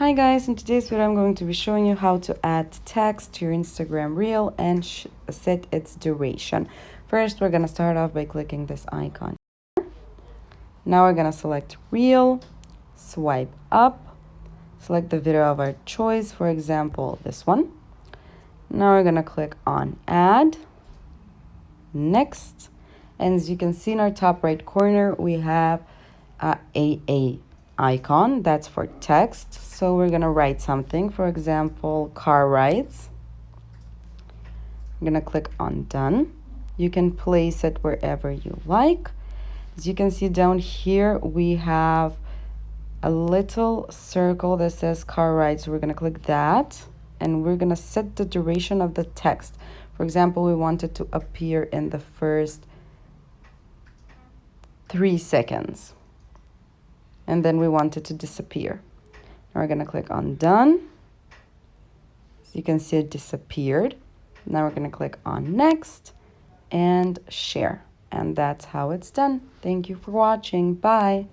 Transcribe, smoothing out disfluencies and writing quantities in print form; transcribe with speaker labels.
Speaker 1: Hi guys, in today's video I'm going to be showing you how to add text to your Instagram reel and set its duration. First, we're going to start off by clicking this icon. Now we're going to select reel, swipe up, select the video of our choice, for example, this one. Now we're going to click on add, next, and as you can see in our top right corner, we have a icon that's for text. So we're gonna write something, for example, car rides. I'm gonna click on done. You can place it wherever you like. As you can see down here, we have a little circle that says car rides. So we're gonna click that and we're gonna set the duration of the text. For example, we want it to appear in the first 3 seconds. And then we want it to disappear. Now we're going to click on done. So you can see it disappeared. Now we're going to click on next and share. And that's how it's done. Thank you for watching. Bye.